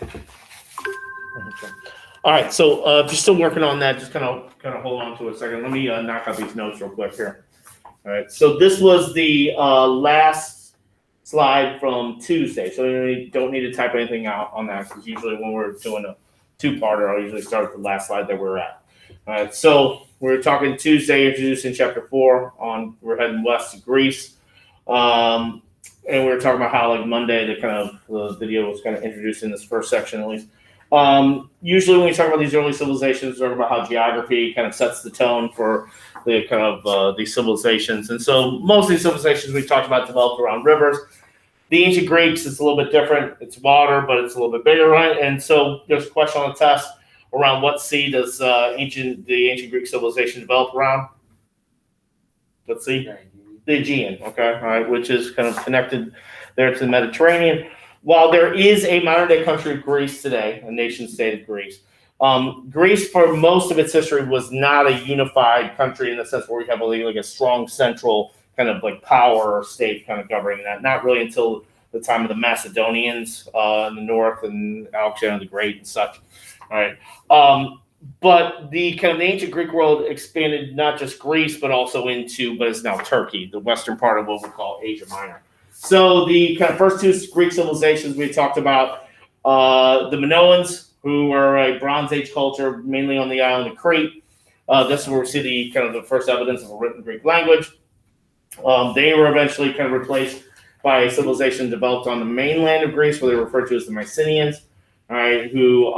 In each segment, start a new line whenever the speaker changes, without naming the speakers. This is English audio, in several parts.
Okay. All right, so if you're still working on that, just kind of hold on to it a second. Let me knock out these notes real quick here. All right, so this was the last slide from Tuesday, so you don't need to type anything out on that because usually when we're doing a two-parter, I'll usually start with the last slide that we're at. All right, so we're talking Tuesday, introducing chapter 4 on we're heading west to Greece. And we were talking about how like Monday, the video was kind of introducing this first section at least. Usually when we talk about these early civilizations, we talk about how geography kind of sets the tone for the kind of these civilizations. And so most of these civilizations we talked about developed around rivers. The ancient Greeks, it's a little bit different. It's water, but it's a little bit bigger, right? And so there's a question on the test around what sea does the ancient Greek civilization develop around? Let's see. The Aegean, okay, all right, which is kind of connected there to the Mediterranean. While there is a modern-day country of Greece today, a nation-state of Greece, Greece for most of its history was not a unified country in the sense where we have like a strong central kind of like power or state kind of governing that. Not really until the time of the Macedonians in the north and Alexander the Great and such. All right. But the kind of the ancient Greek world expanded not just Greece, but also into, but it's now Turkey, the western part of what we call Asia Minor. So the kind of first two Greek civilizations we talked about, the Minoans, who were a Bronze Age culture, mainly on the island of Crete. This is where we see the kind of the first evidence of a written Greek language. They were eventually kind of replaced by a civilization developed on the mainland of Greece, where they were referred to as the Mycenaeans. All right, who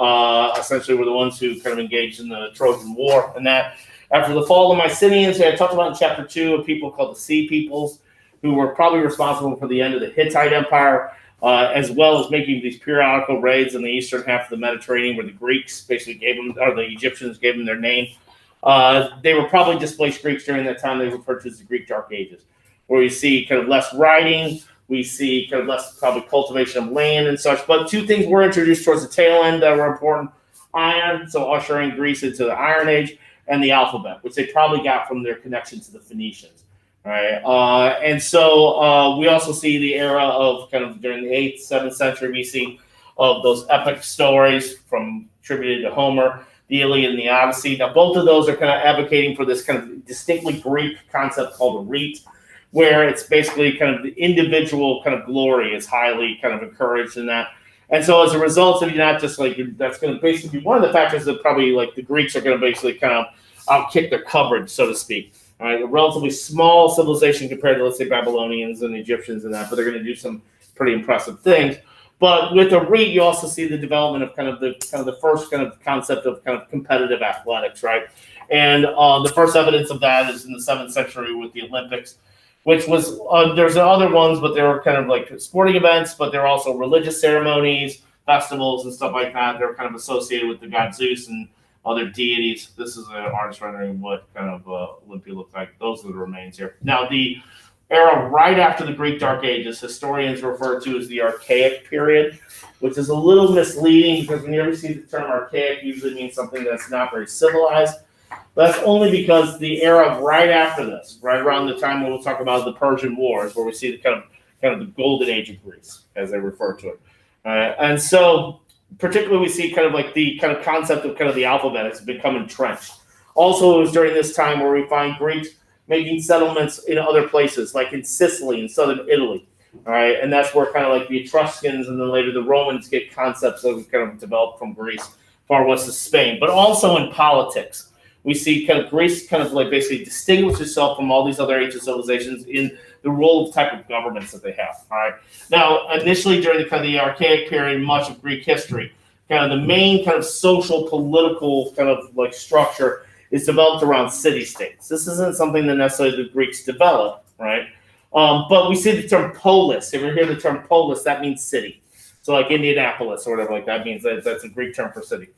essentially were the ones who kind of engaged in the Trojan War. And that after the fall of the Mycenaeans, I talked about in chapter 2 of people called the Sea Peoples, who were probably responsible for the end of the Hittite Empire, as well as making these periodical raids in the eastern half of the Mediterranean, where the Greeks basically gave them, or the Egyptians gave them their name. They were probably displaced Greeks during that time. They were referred to as the Greek Dark Ages, where you see kind of less writing. We see kind of less probably cultivation of land and such. But two things were introduced towards the tail end that were important. Iron, so ushering Greece into the Iron Age, and the alphabet, which they probably got from their connection to the Phoenicians. All right. And so we also see the era of kind of during the 8th, 7th century BC of those epic stories from attributed to Homer, the Iliad and the Odyssey. Now, both of those are kind of advocating for this kind of distinctly Greek concept called a rite, where it's basically kind of the individual kind of glory is highly kind of encouraged in that. And so as a result of you not just like, that's going to basically be one of the factors that probably like the Greeks are going to basically kind of outkick their coverage, so to speak. All right, a relatively small civilization compared to, let's say, Babylonians and Egyptians and that, but they're going to do some pretty impressive things. But with a rite, you also see the development of kind of the first kind of concept of kind of competitive athletics, right? And the first evidence of that is in the 7th century with the Olympics, which was, there's other ones, but they were kind of like sporting events, but they're also religious ceremonies, festivals, and stuff like that. They're kind of associated with the god Zeus and other deities. This is an artist rendering what kind of Olympia looked like. Those are the remains here. Now, the era right after the Greek Dark Ages, historians refer to as the Archaic period, which is a little misleading because when you ever see the term archaic, it usually means something that's not very civilized. That's only because the era right after this, right around the time when we'll talk about the Persian Wars, where we see the kind of the golden age of Greece, as they refer to it. And so, particularly, we see kind of like the kind of concept of kind of the alphabet has become entrenched. Also, it was during this time where we find Greeks making settlements in other places, like in Sicily and southern Italy. All right, and that's where kind of like the Etruscans and then later the Romans get concepts that kind of developed from Greece, far west of Spain, but also in politics. We see kind of Greece kind of like basically distinguish itself from all these other ancient civilizations in the role of type of governments that they have. All right. Now, initially during the kind of the Archaic period, much of Greek history, kind of the main kind of social, political kind of like structure is developed around city-states. This isn't something that necessarily the Greeks developed, right? But we see the term polis. If you hear the term polis, that means city. So like Indianapolis or whatever like that means that's a Greek term for city.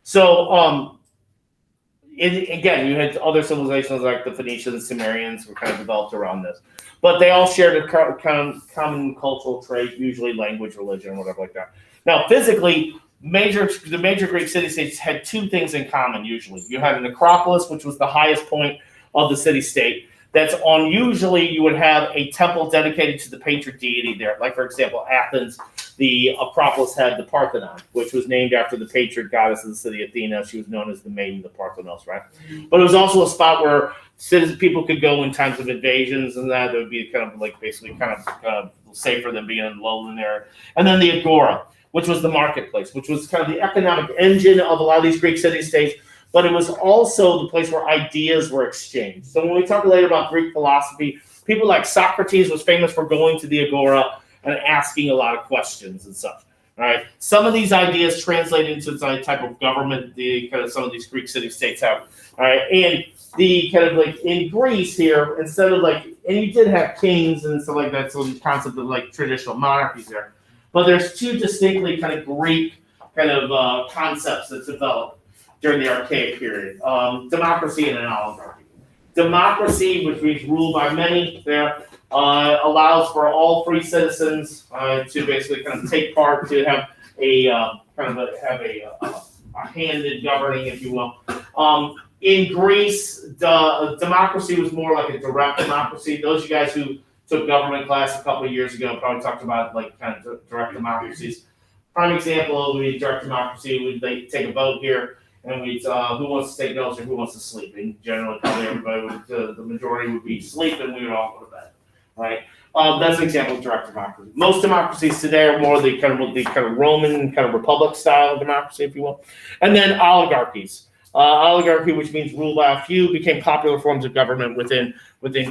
So again, you had other civilizations like the Phoenicians, Sumerians were kind of developed around this. But they all shared a kind of common cultural trait, usually language, religion, whatever like that. Now, physically, the major Greek city-states had two things in common usually. You had an acropolis, which was the highest point of the city-state. That's on, usually you would have a temple dedicated to the patron deity there. Like, for example, Athens, the Acropolis had the Parthenon, which was named after the patriot goddess of the city Athena. She was known as the Maiden of the Parthenos, right? But it was also a spot where people could go in times of invasions, and that would be kind of like basically kind of safer than being in Lowland there. And then the Agora, which was the marketplace, which was kind of the economic engine of a lot of these Greek city-states, but it was also the place where ideas were exchanged. So when we talk later about Greek philosophy, people like Socrates was famous for going to the Agora and asking a lot of questions and such. All right. Some of these ideas translate into some type of government the kind of some of these Greek city-states have. All right. And the kind of like in Greece here, instead of like, and you did have kings and stuff like that, so the concept of like traditional monarchies there. But there's two distinctly kind of Greek kind of concepts that developed during the Archaic period: democracy and an oligarchy. Democracy, which means ruled by many, there allows for all free citizens to basically kind of take part, to have a a hand in governing, if you will. In Greece, democracy was more like a direct democracy. Those of you guys who took government class a couple of years ago probably talked about like kind of direct democracies. Prime example would be direct democracy. We'd take a vote here, and we'd who wants to take notes or who wants to sleep. And generally, probably everybody would, the majority would be asleep, and we would all go to bed. Right? That's an example of direct democracy. Most democracies today are more the kind of Roman kind of republic style democracy, if you will. And then oligarchies. Oligarchy, which means ruled by a few, became popular forms of government within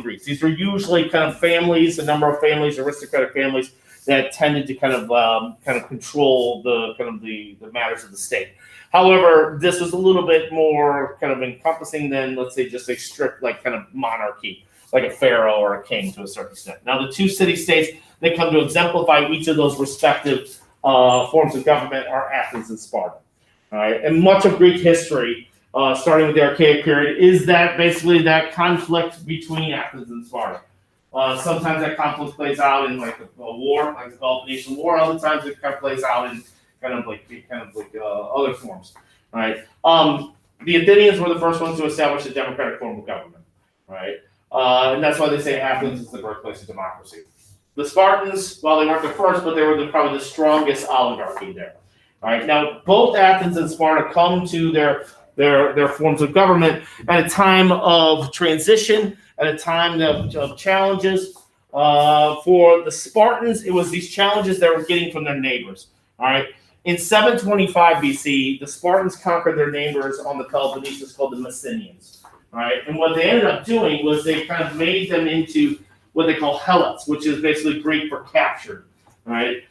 Greece. These were usually kind of families, a number of families, aristocratic families that tended to kind of control the matters of the state. However, this was a little bit more kind of encompassing than, let's say, just a strict like kind of monarchy, like a pharaoh or a king to a certain extent. Now, the two city-states that come to exemplify each of those respective forms of government are Athens and Sparta. All right, and much of Greek history, starting with the Archaic period, is that basically that conflict between Athens and Sparta. Sometimes that conflict plays out in like a war, like the Peloponnesian War. Other times it kind of plays out in kind of like other forms. All right. The Athenians were the first ones to establish a democratic form of government. Right. And that's why they say Athens is the birthplace of democracy. The Spartans, well, they weren't the first, but they were probably the strongest oligarchy there. All right. Now, both Athens and Sparta come to their forms of government at a time of transition, at a time of challenges. For the Spartans, it was these challenges they were getting from their neighbors. All right. In 725 BC, the Spartans conquered their neighbors on the Peloponnesus called the Messenians. All right. And what they ended up doing was they kind of made them into what they call helots, which is basically Greek for captured. All right.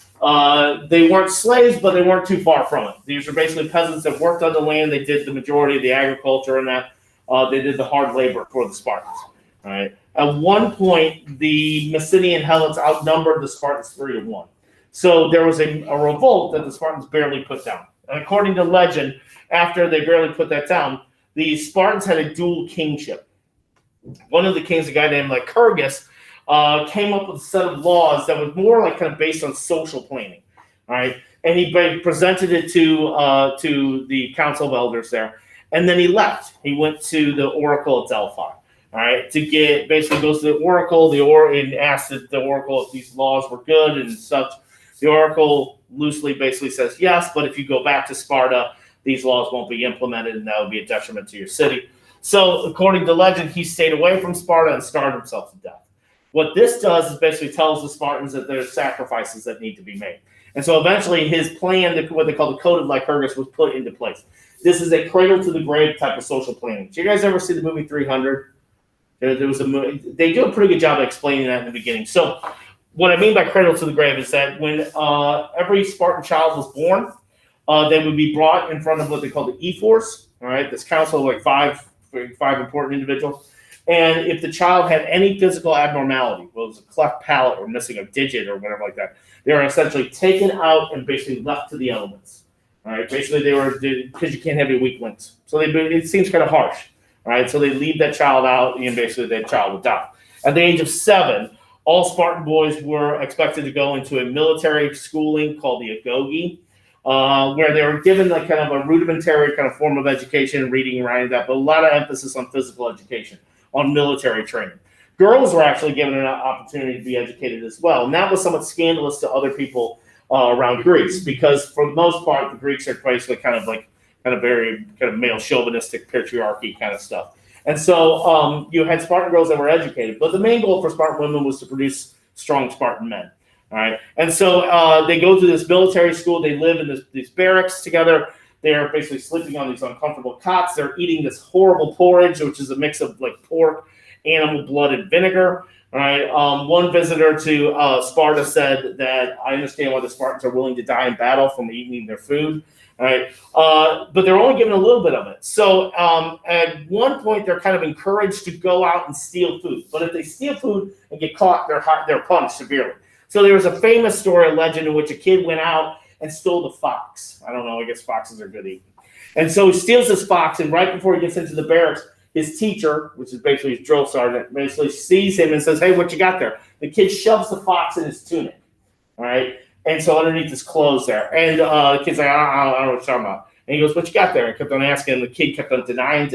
They weren't slaves, but they weren't too far from it. These were basically peasants that worked on the land. They did the majority of the agriculture and that. They did the hard labor for the Spartans. All right. At one point, the Messenian helots outnumbered the Spartans 3-1. So there was a revolt that the Spartans barely put down. And according to legend, after they barely put that down, the Spartans had a dual kingship. One of the kings, a guy named Lycurgus, came up with a set of laws that was more like kind of based on social planning. All right. And he presented it to the council of elders there. And then he left. He went to the oracle at Delphi. All right. To get, basically goes to the oracle, and asked the oracle if these laws were good and such. The oracle loosely basically says yes, but if you go back to Sparta, these laws won't be implemented, and that would be a detriment to your city. So according to legend, he stayed away from Sparta and starved himself to death. What this does is basically tells the Spartans that there's sacrifices that need to be made. And so eventually his plan, what they call the Code of Lycurgus, was put into place. This is a cradle to the grave type of social planning. Did you guys ever see the movie 300? There was a movie. They do a pretty good job of explaining that in the beginning. So what I mean by cradle to the grave is that when every Spartan child was born, they would be brought in front of what they call the ephors, all right, this council of like five important individuals. And if the child had any physical abnormality, well, it was a cleft palate or missing a digit or whatever like that, they were essentially taken out and basically left to the elements. All right, basically they were, because you can't have any weak links. So it seems kind of harsh. All right, so they leave that child out and basically that child would die. At the age of 7, all Spartan boys were expected to go into a military schooling called the agoge, where they were given like kind of a rudimentary kind of form of education, reading and writing that, but a lot of emphasis on physical education, on military training. Girls were actually given an opportunity to be educated as well, and that was somewhat scandalous to other people around Greece, because for the most part, the Greeks are basically kind of very kind of male chauvinistic patriarchy kind of stuff. And so you had Spartan girls that were educated, but the main goal for Spartan women was to produce strong Spartan men. All right, and so they go to this military school. They live in these barracks together. They're basically sleeping on these uncomfortable cots. They're eating this horrible porridge, which is a mix of like pork, animal blood, and vinegar. All right. One visitor to Sparta said that I understand why the Spartans are willing to die in battle from eating their food. All right. But they're only given a little bit of it. So at one point, they're kind of encouraged to go out and steal food. But if they steal food and get caught, they're punished severely. So there was a famous story, a legend, in which a kid went out and stole the fox. I don't know. I guess foxes are good eating. And so he steals this fox, and right before he gets into the barracks, his teacher, which is basically his drill sergeant, basically sees him and says, "Hey, what you got there?" The kid shoves the fox in his tunic, all right? And so underneath his clothes there. And the kid's like, I don't know what you're talking about. And he goes, "What you got there?" And kept on asking, and the kid kept on denying.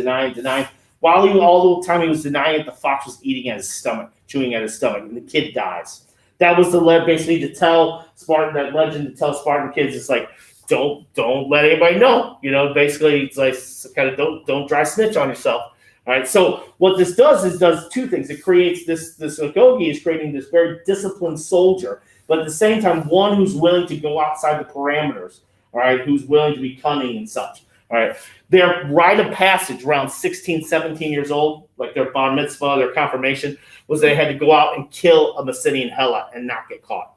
While all the time he was denying it, the fox was eating at his stomach, chewing at his stomach, and the kid dies. That was the basically to tell Spartan, that legend to tell Spartan kids, it's like, don't let anybody know. You know, basically it's like kind of don't dry snitch on yourself. All right. So what this does two things. It creates this Agoge is creating this very disciplined soldier, but at the same time, one who's willing to go outside the parameters. All right, who's willing to be cunning and such. All right. Their rite of passage around 16, 17 years old, like their bar mitzvah, their confirmation, was they had to go out and kill a Messenian Hela and not get caught.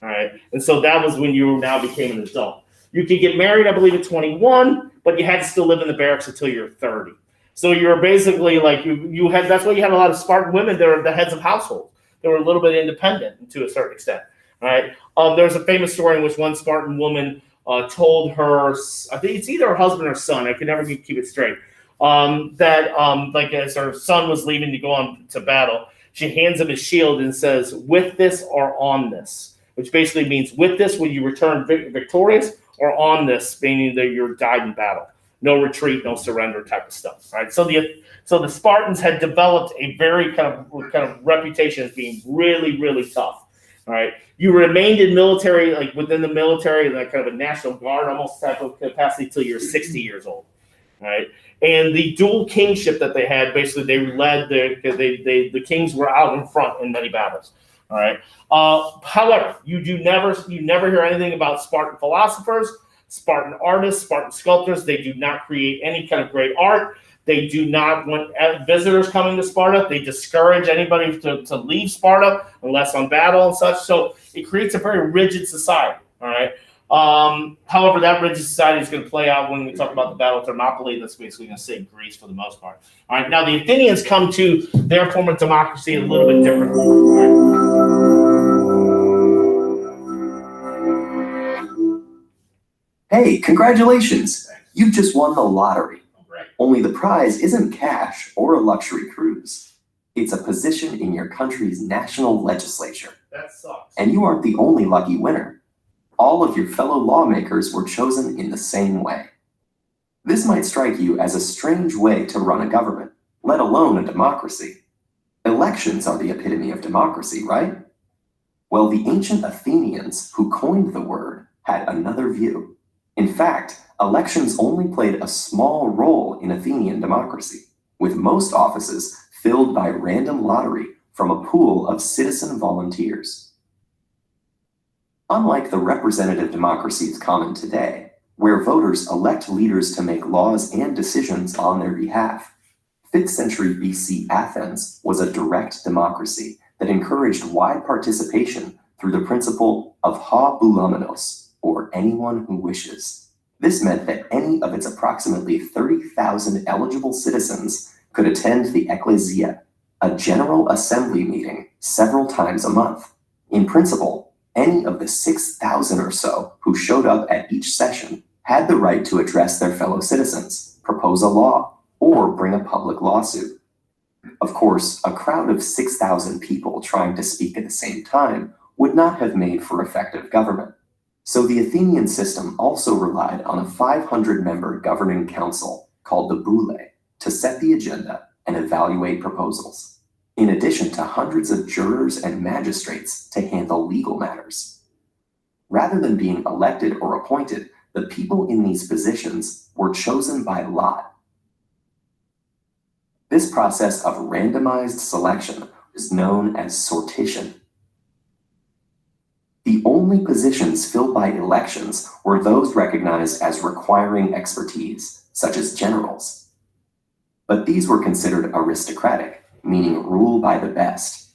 All right. And so that was when you now became an adult. You could get married, I believe, at 21, but you had to still live in the barracks until you're 30. So you were basically like you had. That's why you had a lot of Spartan women. They were the heads of households. They were a little bit independent to a certain extent. All right. There's a famous story in which one Spartan woman told her, I think it's either her husband or son, I can never keep it straight, that like as her son was leaving to go on to battle, she hands him his shield and says, "With this or on this," which basically means with this will you return victorious, or on this, meaning that you're died in battle. No retreat, no surrender type of stuff. Right. So the Spartans had developed a very kind of reputation as being really, really tough. All right. You remained in military, like within the military, like kind of a national guard almost type of capacity till you're 60 years old. All right. And the dual kingship that they had, basically they led the kings were out in front in many battles. All right. However, you never hear anything about Spartan philosophers, Spartan artists, Spartan sculptors. They do not create any kind of great art. They do not want visitors coming to Sparta. They discourage anybody to leave Sparta unless on battle and such. So it creates a very rigid society. All right. However, that rigid society is going to play out when we talk about the Battle of Thermopylae. That's basically going to say Greece for the most part. All right. Now the Athenians come to their form of democracy a little bit differently.
Hey, congratulations! You've just won the lottery. Only the prize isn't cash or a luxury cruise. It's a position in your country's national legislature.
That sucks.
And you aren't the only lucky winner. All of your fellow lawmakers were chosen in the same way. This might strike you as a strange way to run a government, let alone a democracy. Elections are the epitome of democracy, right? Well, the ancient Athenians, who coined the word, had another view. In fact, elections only played a small role in Athenian democracy, with most offices filled by random lottery from a pool of citizen volunteers. Unlike the representative democracies common today, where voters elect leaders to make laws and decisions on their behalf, 5th century BC Athens was a direct democracy that encouraged wide participation through the principle of ha boulomenos, or anyone who wishes. This meant that any of its approximately 30,000 eligible citizens could attend the ecclesia, a general assembly meeting, several times a month. In principle, any of the 6,000 or so who showed up at each session had the right to address their fellow citizens, propose a law, or bring a public lawsuit. Of course, a crowd of 6,000 people trying to speak at the same time would not have made for effective government. So the Athenian system also relied on a 500-member governing council called the boule to set the agenda and evaluate proposals, in addition to hundreds of jurors and magistrates to handle legal matters. Rather than being elected or appointed, the people in these positions were chosen by lot. This process of randomized selection is known as sortition. The only positions filled by elections were those recognized as requiring expertise, such as generals. But these were considered aristocratic, meaning rule by the best,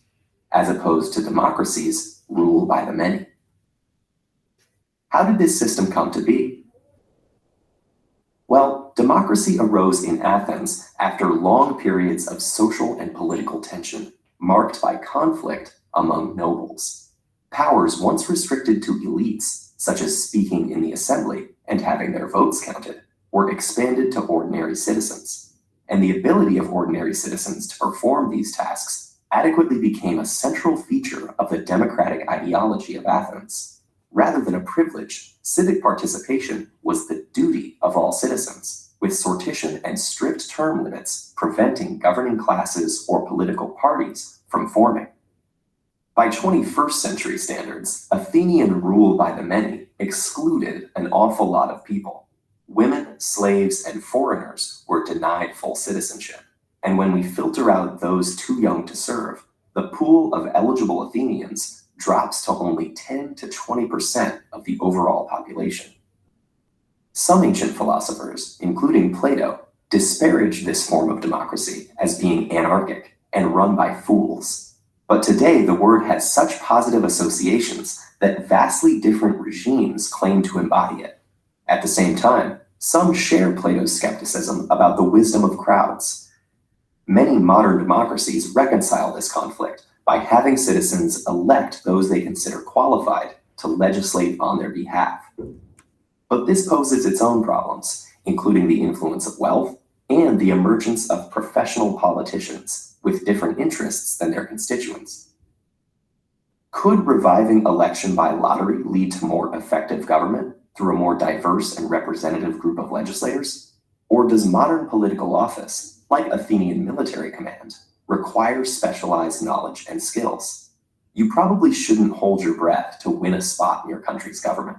as opposed to democracies, rule by the many. How did this system come to be? Well, democracy arose in Athens after long periods of social and political tension, marked by conflict among nobles. Powers once restricted to elites, such as speaking in the assembly and having their votes counted, were expanded to ordinary citizens. And the ability of ordinary citizens to perform these tasks adequately became a central feature of the democratic ideology of Athens. Rather than a privilege, civic participation was the duty of all citizens, with sortition and strict term limits preventing governing classes or political parties from forming. By 21st century standards, Athenian rule by the many excluded an awful lot of people. Women, slaves, and foreigners were denied full citizenship. And when we filter out those too young to serve, the pool of eligible Athenians drops to only 10 to 20% of the overall population. Some ancient philosophers, including Plato, disparaged this form of democracy as being anarchic and run by fools. But today, the word has such positive associations that vastly different regimes claim to embody it. At the same time, some share Plato's skepticism about the wisdom of crowds. Many modern democracies reconcile this conflict by having citizens elect those they consider qualified to legislate on their behalf. But this poses its own problems, including the influence of wealth and the emergence of professional politicians with different interests than their constituents. Could reviving election by lottery lead to more effective government through a more diverse and representative group of legislators? Or does modern political office, like Athenian military command, require specialized knowledge and skills? You probably shouldn't hold your breath to win a spot in your country's government.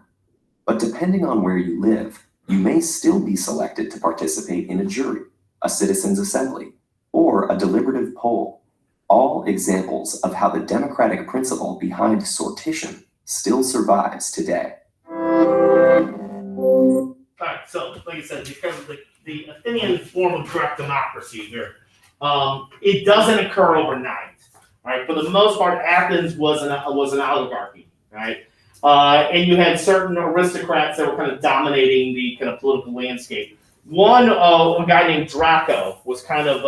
But depending on where you live, you may still be selected to participate in a jury, a citizens' assembly, or a deliberative poll, all examples of how the democratic principle behind sortition still survives today.
All right, so like I said, because of the Athenian form of direct democracy here, it doesn't occur overnight. Right, for the most part, Athens was an oligarchy, right? And you had certain aristocrats that were kind of dominating the kind of political landscape. One, a guy named Draco was kind of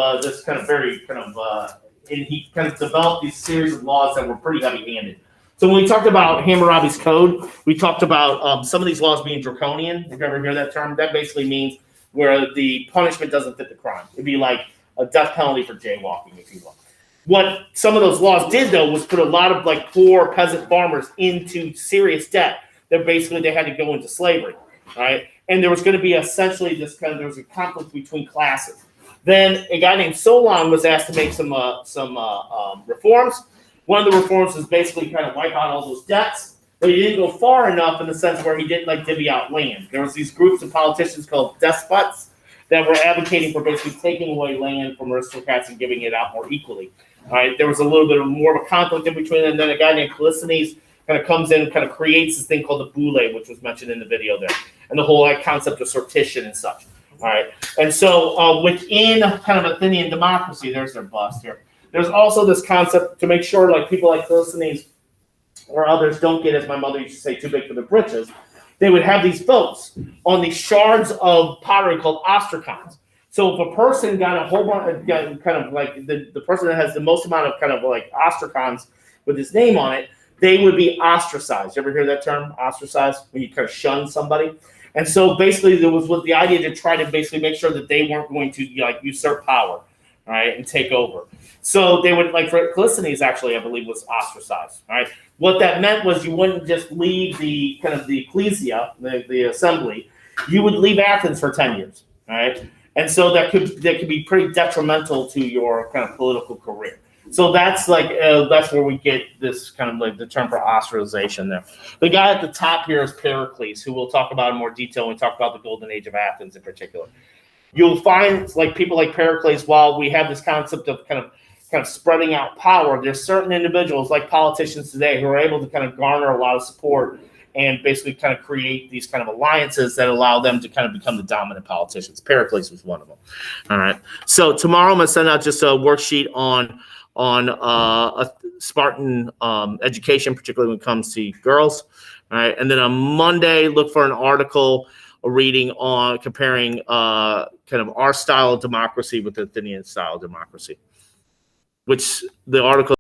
and he kind of developed these series of laws that were pretty heavy-handed. So when we talked about Hammurabi's Code, we talked about some of these laws being draconian. If you ever hear that term, that basically means where the punishment doesn't fit the crime. It'd be like a death penalty for jaywalking, if you will. What some of those laws did, though, was put a lot of like poor peasant farmers into serious debt. That basically they had to go into slavery, right? And there was going to be essentially there was a conflict between classes. Then a guy named Solon was asked to make some reforms. One of the reforms was basically kind of wipe out all those debts, but he didn't go far enough in the sense where he didn't like divvy out land. There was these groups of politicians called despots that were advocating for basically taking away land from aristocrats and giving it out more equally. All right, there was a little bit more of a conflict in between, and then a guy named Callisthenes kind of comes in and kind of creates this thing called the boule, which was mentioned in the video there, and the whole concept of sortition and such. All right, and so within kind of Athenian democracy, there's their bust here. There's also this concept to make sure like people like Callisthenes or others don't get, as my mother used to say, too big for their britches. They would have these votes on these shards of pottery called ostracons. So if a person got a whole bunch, kind of like the person that has the most amount of kind of like ostracons with his name on it, they would be ostracized. You ever hear that term, ostracized, when you kind of shun somebody? And so basically there was the idea to try to basically make sure that they weren't going to like usurp power, right, and take over. So they would, like for Callisthenes actually, I believe, was ostracized, right? What that meant was you wouldn't just leave the kind of the ecclesia, the assembly, you would leave Athens for 10 years, right? And so that could be pretty detrimental to your kind of political career. So that's like that's where we get this kind of like the term for ostracization there. The guy at the top here is Pericles, who we'll talk about in more detail when we talk about the Golden Age of Athens in particular. You'll find like people like Pericles, while we have this concept of kind of spreading out power, there's certain individuals like politicians today who are able to kind of garner a lot of support and basically kind of create these kind of alliances that allow them to kind of become the dominant politicians. Pericles was one of them. All right. So tomorrow I'm going to send out just a worksheet on a Spartan education, particularly when it comes to girls. All right. And then on Monday, look for an article, a reading on comparing kind of our style of democracy with the Athenian style of democracy, which the article